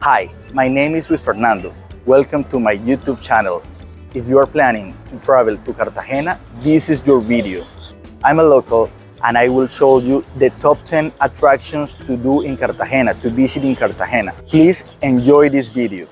Hi, my name is Luis Fernando. Welcome to my YouTube channel. If you are planning to travel to Cartagena, this is your video. I'm a local and I will show you the top 10 attractions to do in Cartagena, to visit in Cartagena. Please enjoy this video.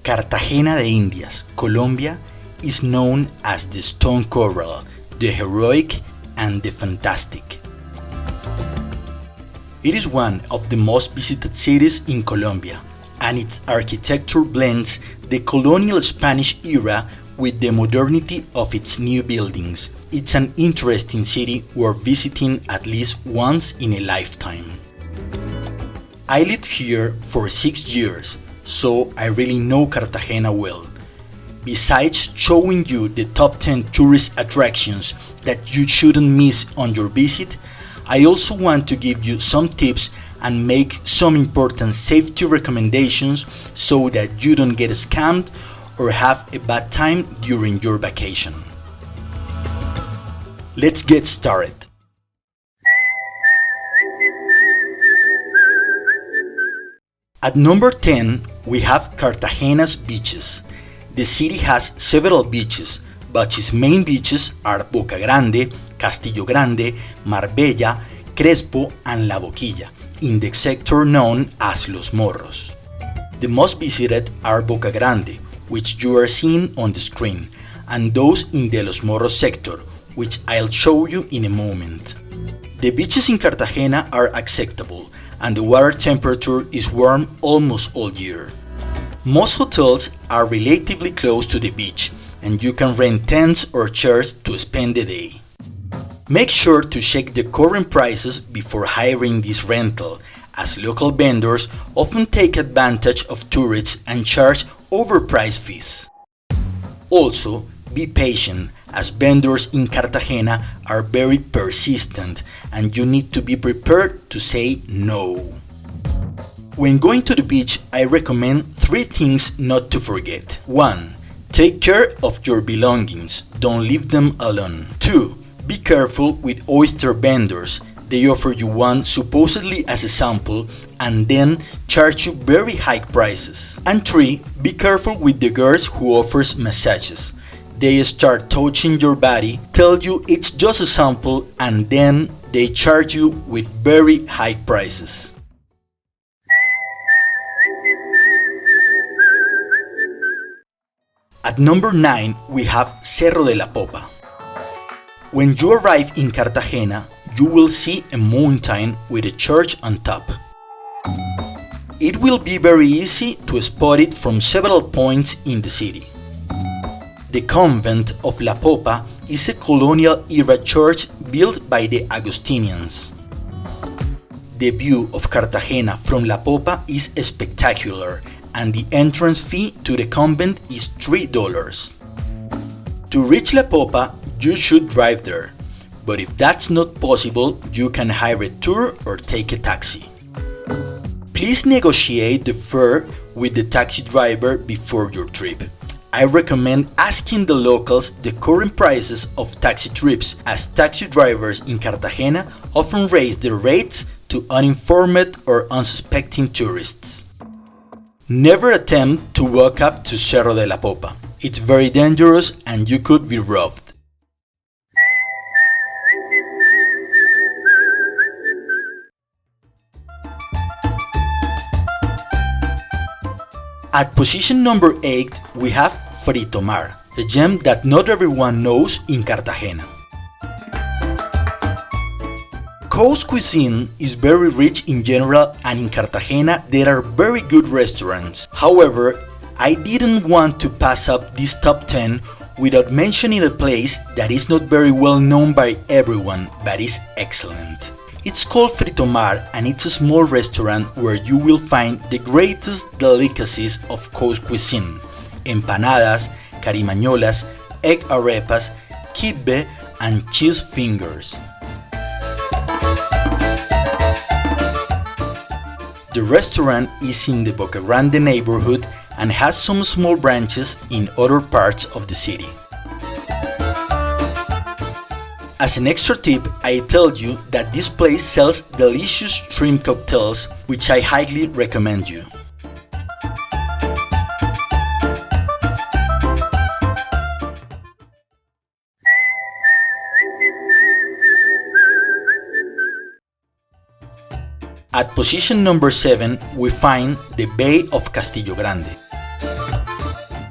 Cartagena de Indias, Colombia, is known as the Stone Corral, the heroic and the fantastic. It is one of the most visited cities in Colombia, and its architecture blends the colonial Spanish era with the modernity of its new buildings. It's an interesting city worth visiting at least once in a lifetime. I lived here for 6 years, so I really know Cartagena well. Besides showing you the top 10 tourist attractions that you shouldn't miss on your visit, I also want to give you some tips and make some important safety recommendations so that you don't get scammed or have a bad time during your vacation. Let's get started. At number 10, we have Cartagena's beaches. The city has several beaches, but its main beaches are Bocagrande, Castillogrande, Marbella, Crespo, and La Boquilla, in the sector known as Los Morros. The most visited are Bocagrande, which you are seeing on the screen, and those in the Los Morros sector, which I'll show you in a moment. The beaches in Cartagena are acceptable, and the water temperature is warm almost all year. Most hotels are relatively close to the beach, and you can rent tents or chairs to spend the day. Make sure to check the current prices before hiring this rental, as local vendors often take advantage of tourists and charge overpriced fees. Also, be patient, as vendors in Cartagena are very persistent and you need to be prepared to say no. When going to the beach, I recommend 3 things not to forget. 1. Take care of your belongings, don't leave them alone. 2. Be careful with oyster vendors, they offer you one supposedly as a sample and then charge you very high prices. And 3. Be careful with the girls who offers massages. They start touching your body, tell you it's just a sample, and then they charge you with very high prices. At number 9, we have Cerro de la Popa. When you arrive in Cartagena, you will see a mountain with a church on top. It will be very easy to spot it from several points in the city. The Convent of La Popa is a colonial era church built by the Augustinians. The view of Cartagena from La Popa is spectacular, and the entrance fee to the convent is $3. To reach La Popa, you should drive there, but if that's not possible, you can hire a tour or take a taxi. Please negotiate the fare with the taxi driver before your trip. I recommend asking the locals the current prices of taxi trips, as taxi drivers in Cartagena often raise their rates to uninformed or unsuspecting tourists. Never attempt to walk up to Cerro de la Popa. It's very dangerous and you could be robbed. At position number 8, we have Fritomar, a gem that not everyone knows in Cartagena. Coast cuisine is very rich in general, and in Cartagena there are very good restaurants. However, I didn't want to pass up this top 10 without mentioning a place that is not very well known by everyone, but is excellent. It's called Fritomar, and it's a small restaurant where you will find the greatest delicacies of coast cuisine: empanadas, carimañolas, egg arepas, kibbe, and cheese fingers. The restaurant is in the Bocagrande neighborhood and has some small branches in other parts of the city. As an extra tip, I tell you that this place sells delicious shrimp cocktails, which I highly recommend you. At position number 7, we find the Bay of Castillogrande.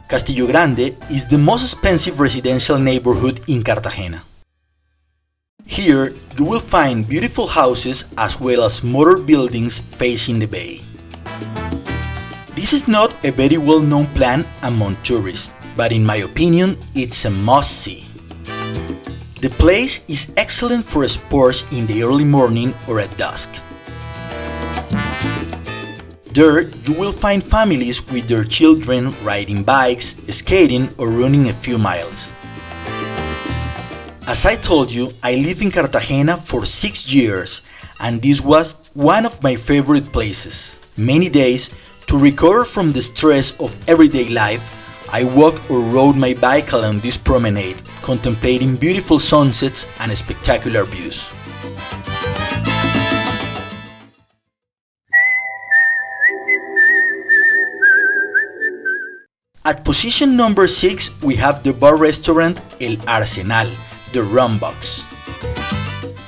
Castillogrande is the most expensive residential neighborhood in Cartagena. Here, you will find beautiful houses as well as modern buildings facing the bay. This is not a very well-known plan among tourists, but in my opinion, it's a must-see. The place is excellent for sports in the early morning or at dusk. There, you will find families with their children riding bikes, skating, or running a few miles. As I told you, I lived in Cartagena for 6 years, and this was one of my favorite places. Many days, to recover from the stress of everyday life, I walked or rode my bike along this promenade, contemplating beautiful sunsets and spectacular views. At position number 6, we have the bar restaurant El Arsenal, the Rum Box.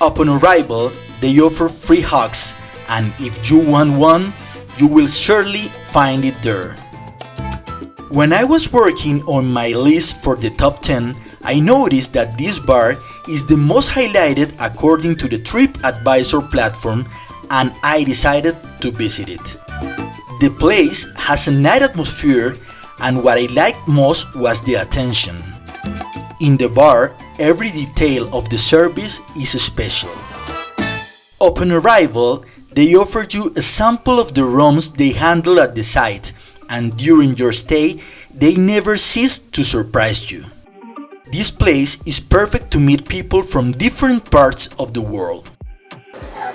Upon arrival, they offer free hugs, and if you want one, you will surely find it there. When I was working on my list for the top 10, I noticed that this bar is the most highlighted according to the TripAdvisor platform, and I decided to visit it. The place has a nice atmosphere, and what I liked most was the attention. In the bar, every detail of the service is special. Upon arrival, they offer you a sample of the rums they handle at the site, and during your stay, they never cease to surprise you. This place is perfect to meet people from different parts of the world.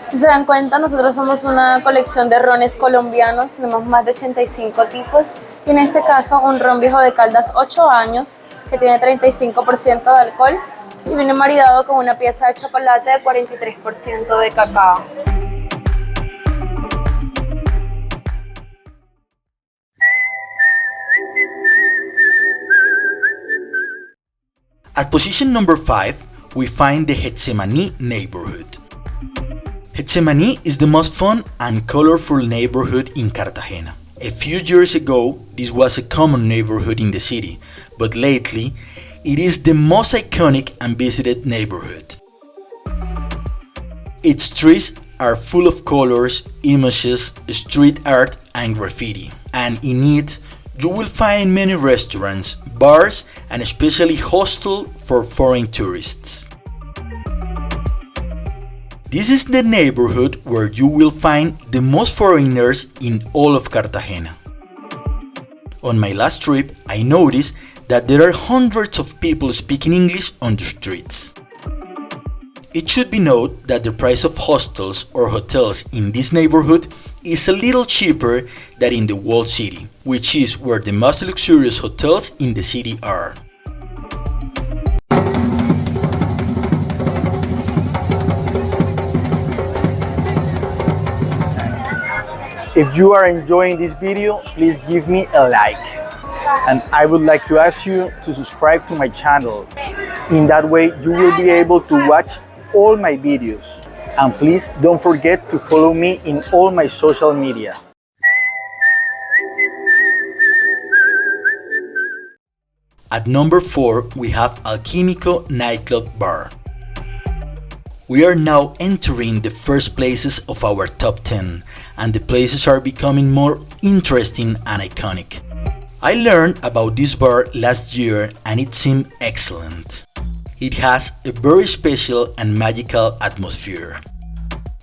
Si se dan cuenta, nosotros somos una colección de rones colombianos, tenemos más de 85 tipos y en este caso un ron viejo de Caldas 8 años que tiene 35% de alcohol y viene maridado con una pieza de chocolate de 43% de cacao. At position number 5, we find the Getsemani neighborhood. Getsemani is the most fun and colorful neighborhood in Cartagena. A few years ago, this was a common neighborhood in the city, but lately, it is the most iconic and visited neighborhood. Its streets are full of colors, images, street art, and graffiti, and in it, you will find many restaurants, bars, and especially hostels for foreign tourists. This is the neighborhood where you will find the most foreigners in all of Cartagena. On my last trip, I noticed that there are hundreds of people speaking English on the streets. It should be noted that the price of hostels or hotels in this neighborhood is a little cheaper than in the walled city, which is where the most luxurious hotels in the city are. If you are enjoying this video, please give me a like. And I would like to ask you to subscribe to my channel. In that way, you will be able to watch all my videos. And please don't forget to follow me in all my social media. At number 4, we have Alquímico Nightclub Bar. We are now entering the first places of our top 10, and the places are becoming more interesting and iconic. I learned about this bar last year and it seemed excellent. It has a very special and magical atmosphere.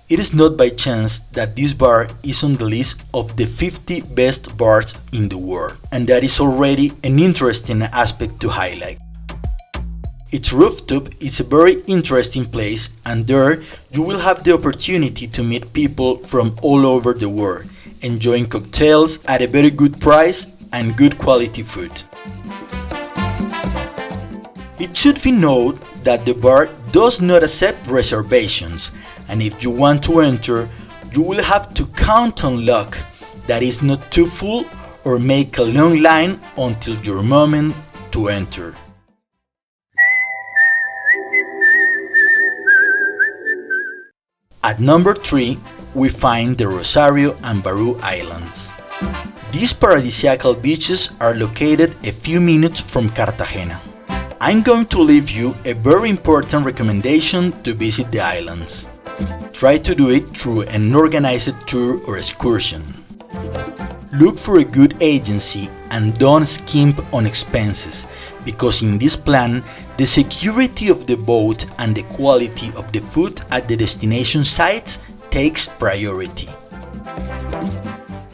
It is not by chance that this bar is on the list of the 50 best bars in the world, and that is already an interesting aspect to highlight. Its rooftop is a very interesting place, and there you will have the opportunity to meet people from all over the world, enjoying cocktails at a very good price and good quality food. It should be noted that the bar does not accept reservations, and if you want to enter, you will have to count on luck that is not too full or make a long line until your moment to enter. At number 3, we find the Rosario and Barú Islands. These paradisiacal beaches are located a few minutes from Cartagena. I'm going to leave you a very important recommendation to visit the islands. Try to do it through an organized tour or excursion. Look for a good agency and don't skimp on expenses, because in this plan, the security of the boat and the quality of the food at the destination sites takes priority.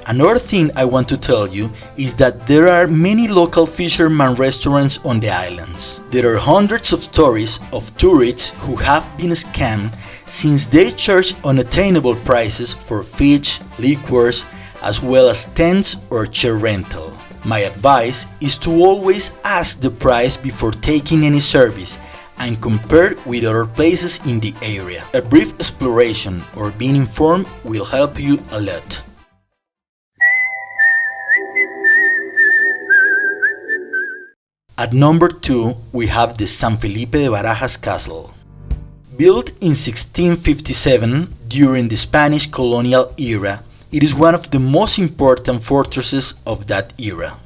Another thing I want to tell you is that there are many local fisherman restaurants on the islands. There are hundreds of stories of tourists who have been scammed since they charge unattainable prices for fish, liquors, as well as tents or chair rental. My advice is to always ask the price before taking any service and compare with other places in the area. A brief exploration or being informed will help you a lot. At number 2, we have the San Felipe de Barajas Castle. Built in 1657 during the Spanish colonial era, it is one of the most important fortresses of that era.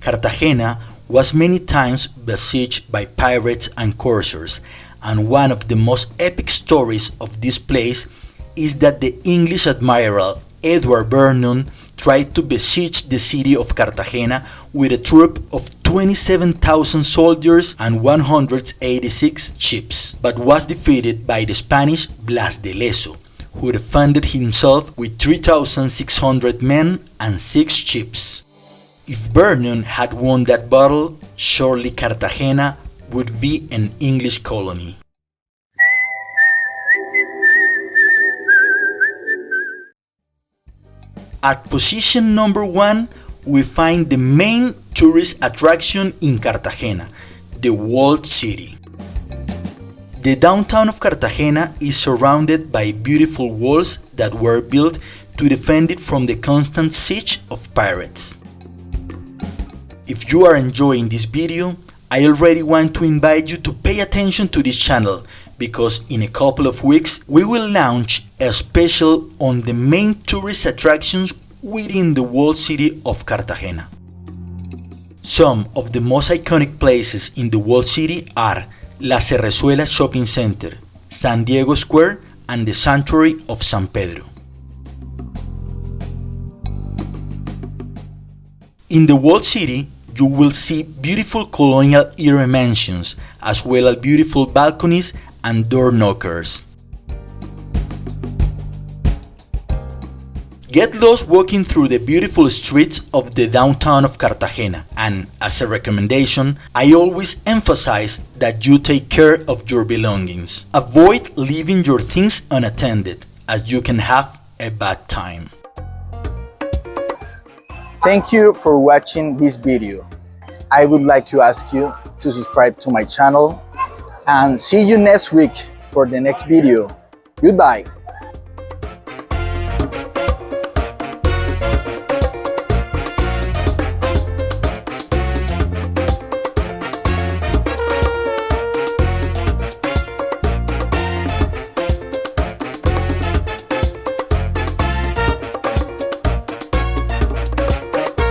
Cartagena was many times besieged by pirates and corsairs, and one of the most epic stories of this place is that the English admiral Edward Vernon tried to besiege the city of Cartagena with a troop of 27,000 soldiers and 186 ships, but was defeated by the Spanish Blas de Lezo, who defended himself with 3,600 men and 6 ships. If Vernon had won that battle, surely Cartagena would be an English colony. At position number 1, we find the main tourist attraction in Cartagena, the walled city. The downtown of Cartagena is surrounded by beautiful walls that were built to defend it from the constant siege of pirates. If you are enjoying this video, I already want to invite you to pay attention to this channel, because in a couple of weeks we will launch a special on the main tourist attractions within the walled city of Cartagena. Some of the most iconic places in the walled city are La Cerrezuela Shopping Center, San Diego Square, and the Sanctuary of San Pedro. In the walled city, you will see beautiful colonial era mansions, as well as beautiful balconies and door knockers. Get lost walking through the beautiful streets of the downtown of Cartagena, and as a recommendation, I always emphasize that you take care of your belongings. Avoid leaving your things unattended, as you can have a bad time. Thank you for watching this video. I would like to ask you to subscribe to my channel and see you next week for the next video. Goodbye.